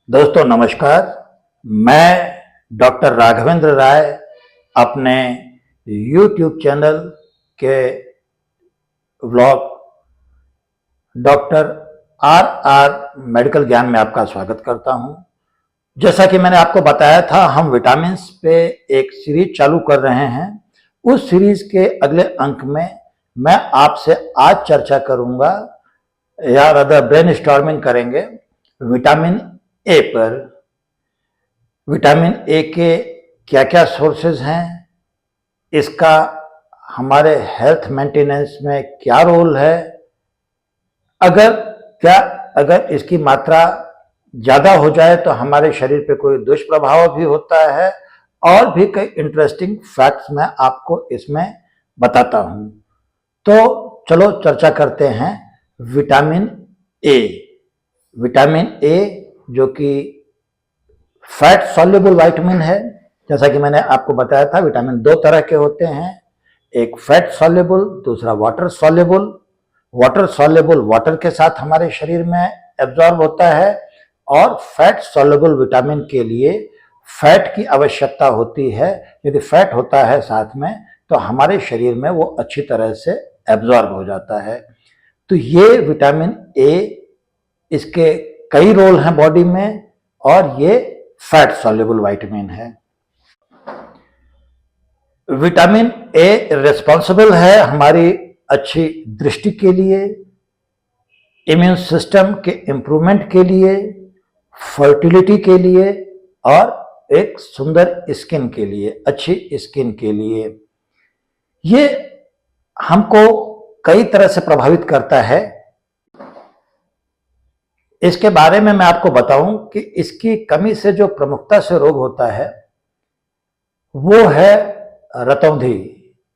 दोस्तों नमस्कार। मैं डॉक्टर राघवेंद्र राय अपने YouTube चैनल के व्लॉग डॉक्टर आर मेडिकल ज्ञान में आपका स्वागत करता हूं। जैसा कि मैंने आपको बताया था, हम विटामिन्स पे एक सीरीज चालू कर रहे हैं। उस सीरीज के अगले अंक में मैं आपसे आज चर्चा करूंगा या अदर ब्रेनस्टॉर्मिंग करेंगे विटामिन ए पर। विटामिन ए के क्या क्या सोर्सेज हैं, इसका हमारे हेल्थ मेंटेनेंस में क्या रोल है, अगर इसकी मात्रा ज़्यादा हो जाए तो हमारे शरीर पे कोई दुष्प्रभाव भी होता है, और भी कई इंटरेस्टिंग फैक्ट्स मैं आपको इसमें बताता हूँ। तो चलो चर्चा करते हैं विटामिन ए। विटामिन ए जो कि फैट सॉल्युबल विटामिन है। जैसा कि मैंने आपको बताया था, विटामिन दो तरह के होते हैं, एक फैट सॉल्युबल, दूसरा water soluble. Water soluble water के साथ हमारे शरीर में एब्जॉर्ब होता है, और फैट सॉल्युबल विटामिन के लिए फैट की आवश्यकता होती है। यदि फैट होता है साथ में तो हमारे शरीर में वो अच्छी तरह से एब्जॉर्ब हो जाता है। तो ये विटामिन ए, इसके कई रोल हैं बॉडी में, और ये फैट सॉल्युबल विटामिन है। विटामिन ए रिस्पॉन्सिबल है हमारी अच्छी दृष्टि के लिए, इम्यून सिस्टम के इंप्रूवमेंट के लिए, फर्टिलिटी के लिए, और एक सुंदर स्किन के लिए, अच्छी स्किन के लिए। ये हमको कई तरह से प्रभावित करता है। इसके बारे में मैं आपको बताऊं कि इसकी कमी से जो प्रमुखता से रोग होता है वो है रतौंधी,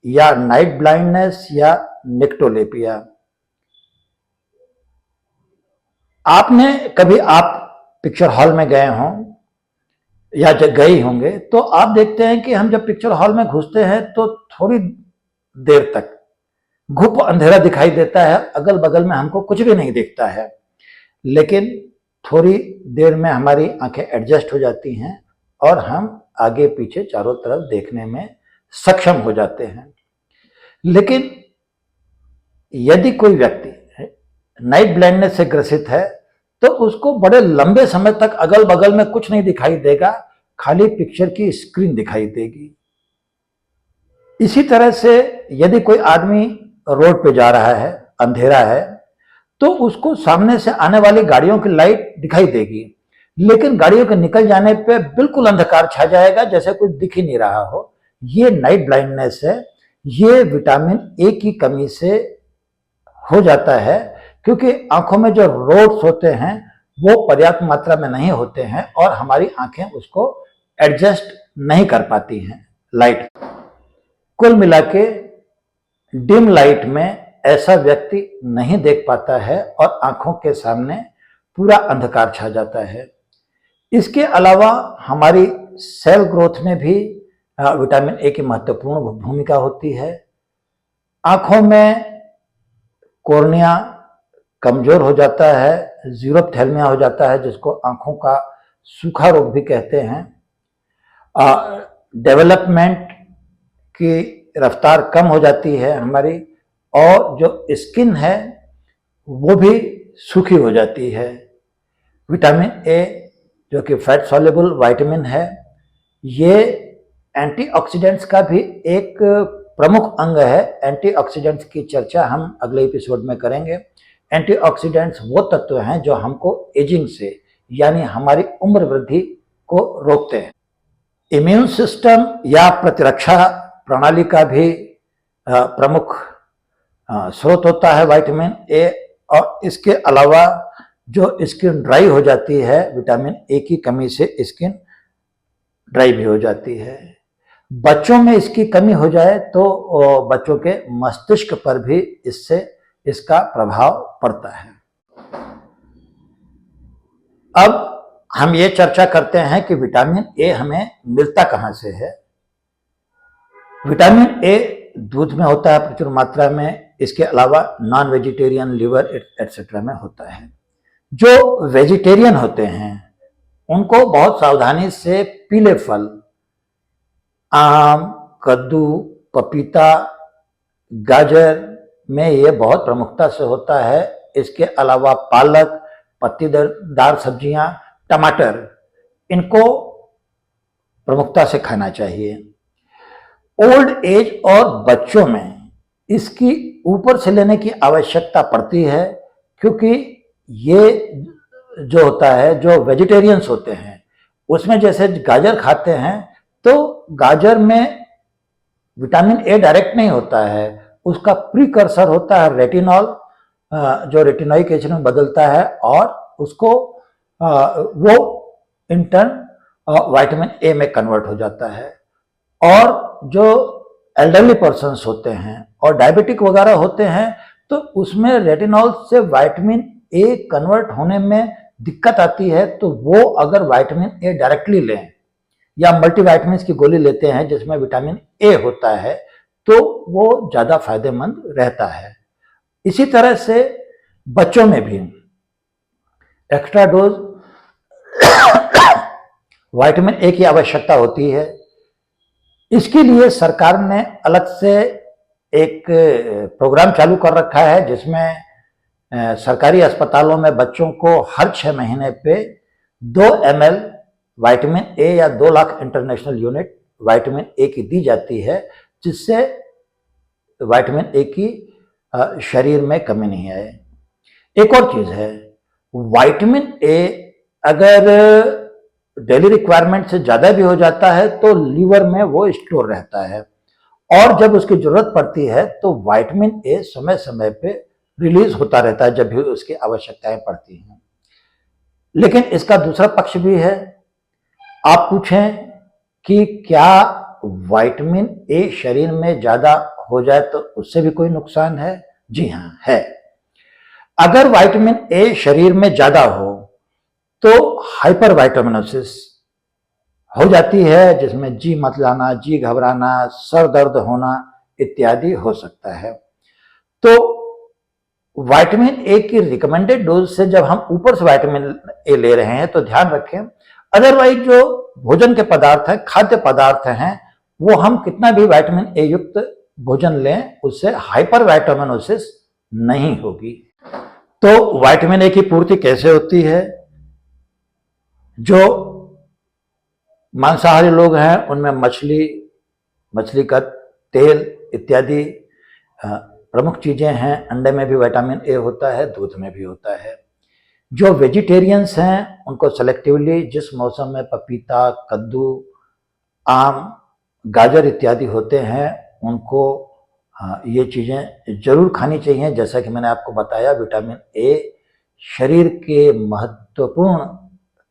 या नाइट ब्लाइंडनेस, या निक्टोलेपिया। आपने कभी, आप पिक्चर हॉल में गए हों या जब गए होंगे, तो आप देखते हैं कि हम जब पिक्चर हॉल में घुसते हैं तो थोड़ी देर तक घुप अंधेरा दिखाई देता है, अगल बगल में हमको कुछ भी नहीं दिखता है। लेकिन थोड़ी देर में हमारी आंखें एडजस्ट हो जाती हैं और हम आगे पीछे चारों तरफ देखने में सक्षम हो जाते हैं। लेकिन यदि कोई व्यक्ति नाइट ब्लाइंडनेस से ग्रसित है तो उसको बड़े लंबे समय तक अगल बगल में कुछ नहीं दिखाई देगा, खाली पिक्चर की स्क्रीन दिखाई देगी। इसी तरह से यदि कोई आदमी रोड पे जा रहा है, अंधेरा है, तो उसको सामने से आने वाली गाड़ियों की लाइट दिखाई देगी, लेकिन गाड़ियों के निकल जाने पे बिल्कुल अंधकार छा जाएगा, जैसे कुछ दिख ही नहीं रहा हो। ये नाइट ब्लाइंडनेस है। ये विटामिन ए की कमी से हो जाता है, क्योंकि आंखों में जो रोड्स होते हैं वो पर्याप्त मात्रा में नहीं होते हैं, और हमारी आंखें उसको एडजस्ट नहीं कर पाती हैं लाइट। कुल मिला के डिम लाइट में ऐसा व्यक्ति नहीं देख पाता है, और आंखों के सामने पूरा अंधकार छा जाता है। इसके अलावा हमारी सेल ग्रोथ में भी विटामिन ए की महत्वपूर्ण भूमिका होती है। आंखों में कॉर्निया कमजोर हो जाता है, ज़ीरोप्थेल्मिया हो जाता है, जिसको आंखों का सूखा रोग भी कहते हैं। डेवलपमेंट की रफ्तार कम हो जाती है हमारी, और जो स्किन है वो भी सूखी हो जाती है। विटामिन ए जो कि फैट सॉल्युबल विटामिन है, ये एंटीऑक्सीडेंट्स का भी एक प्रमुख अंग है। एंटीऑक्सीडेंट्स की चर्चा हम अगले एपिसोड में करेंगे। एंटीऑक्सीडेंट्स वो तत्व हैं जो हमको एजिंग से, यानी हमारी उम्र वृद्धि को रोकते हैं। इम्यून सिस्टम या प्रतिरक्षा प्रणाली का भी प्रमुख स्रोत होता है विटामिन ए। और इसके अलावा जो स्किन ड्राई हो जाती है, विटामिन ए की कमी से स्किन ड्राई भी हो जाती है। बच्चों में इसकी कमी हो जाए तो बच्चों के मस्तिष्क पर भी इसका प्रभाव पड़ता है। अब हम ये चर्चा करते हैं कि विटामिन ए हमें मिलता कहां से है। विटामिन ए दूध में होता है प्रचुर मात्रा में, इसके अलावा नॉन वेजिटेरियन, लिवर एटसेट्रा में होता है। जो वेजिटेरियन होते हैं उनको बहुत सावधानी से पीले फल, आम, कद्दू, पपीता, गाजर में ये बहुत प्रमुखता से होता है। इसके अलावा पालक, पत्तीदार सब्जियां, टमाटर, इनको प्रमुखता से खाना चाहिए। ओल्ड एज और बच्चों में इसकी ऊपर से लेने की आवश्यकता पड़ती है, क्योंकि ये जो होता है, जो वेजिटेरियंस होते हैं, उसमें जैसे गाजर खाते हैं तो गाजर में विटामिन ए डायरेक्ट नहीं होता है, उसका प्रीकर्सर होता है रेटिनॉल, जो रेटिनोइक एसिड में बदलता है और उसको वो इंटर्न विटामिन ए में कन्वर्ट हो जाता है। और जो एल्डरली पर्सन्स होते हैं और डायबिटिक वगैरह होते हैं, तो उसमें रेटिनॉल से विटामिन ए कन्वर्ट होने में दिक्कत आती है, तो वो अगर विटामिन ए डायरेक्टली लें या मल्टीविटामिन्स की गोली लेते हैं जिसमें विटामिन ए होता है, तो वो ज़्यादा फायदेमंद रहता है। इसी तरह से बच्चों में भी एक्स्ट्रा डोज विटामिन ए की आवश्यकता होती है। इसके लिए सरकार ने अलग से एक प्रोग्राम चालू कर रखा है, जिसमें सरकारी अस्पतालों में बच्चों को हर 6 महीने पे 2 ml विटामिन ए या 2 lakh international unit vitamin A की दी जाती है, जिससे विटामिन ए की शरीर में कमी नहीं आए। एक और चीज है, विटामिन ए अगर डेली रिक्वायरमेंट से ज्यादा भी हो जाता है तो लीवर में वो स्टोर रहता है, और जब उसकी जरूरत पड़ती है तो विटामिन ए समय समय पे रिलीज होता रहता है जब भी उसकी आवश्यकताएं पड़ती हैं। लेकिन इसका दूसरा पक्ष भी है। आप पूछें कि क्या विटामिन ए शरीर में ज्यादा हो जाए तो उससे भी कोई नुकसान है? जी हाँ, है। अगर विटामिन ए शरीर में ज्यादा हो तो हाइपर विटामिनोसिस हो जाती है, जिसमें जी मतलाना, जी घबराना, सर दर्द होना इत्यादि हो सकता है। तो विटामिन ए की रिकमेंडेड डोज से जब हम ऊपर से विटामिन ए ले रहे हैं तो ध्यान रखें, अदरवाइज जो भोजन के पदार्थ हैं, खाद्य पदार्थ हैं, वो हम कितना भी विटामिन ए युक्त भोजन लें, उससे हाइपर विटामिनोसिस नहीं होगी। तो विटामिन ए की पूर्ति कैसे होती है? जो मांसाहारी लोग हैं उनमें मछली का तेल इत्यादि प्रमुख चीजें हैं। अंडे में भी विटामिन ए होता है, दूध में भी होता है। जो वेजिटेरियंस हैं उनको सेलेक्टिवली जिस मौसम में पपीता, कद्दू, आम, गाजर इत्यादि होते हैं, उनको ये चीजें जरूर खानी चाहिए। जैसा कि मैंने आपको बताया, विटामिन ए शरीर के महत्वपूर्ण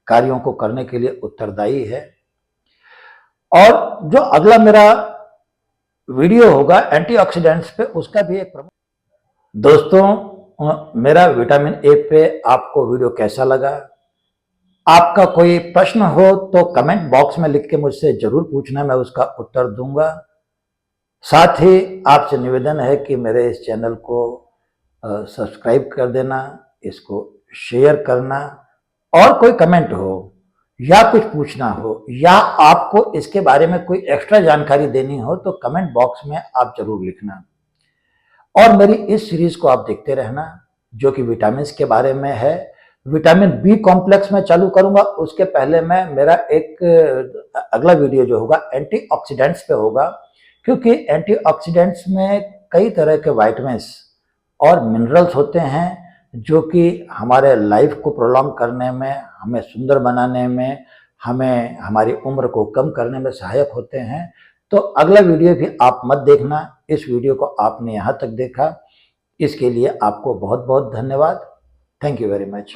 कार्यों को करने के लिए उत्तरदायी है। और जो अगला मेरा वीडियो होगा एंटीऑक्सीडेंट्स पे, उसका भी एक प्रमुख। दोस्तों, मेरा विटामिन ए पे आपको वीडियो कैसा लगा? आपका कोई प्रश्न हो तो कमेंट बॉक्स में लिख के मुझसे जरूर पूछना, मैं उसका उत्तर दूंगा। साथ ही आपसे निवेदन है कि मेरे इस चैनल को सब्सक्राइब कर देना, इसको शेयर करना, और कोई कमेंट हो या कुछ पूछना हो या आपको इसके बारे में कोई एक्स्ट्रा जानकारी देनी हो तो कमेंट बॉक्स में आप जरूर लिखना। और मेरी इस सीरीज को आप देखते रहना, जो कि विटामिन के बारे में है। विटामिन बी कॉम्प्लेक्स में चालू करूंगा, उसके पहले मैं मेरा एक अगला वीडियो जो होगा एंटीऑक्सीडेंट्स पे होगा, क्योंकि एंटीऑक्सीडेंट्स में कई तरह के विटामिन्स और मिनरल्स होते हैं जो कि हमारे लाइफ को प्रोलॉन्ग करने में, हमें सुंदर बनाने में, हमें हमारी उम्र को कम करने में सहायक होते हैं। तो अगला वीडियो भी आप मत देखना। इस वीडियो को आपने यहाँ तक देखा, इसके लिए आपको बहुत बहुत धन्यवाद। Thank you very much.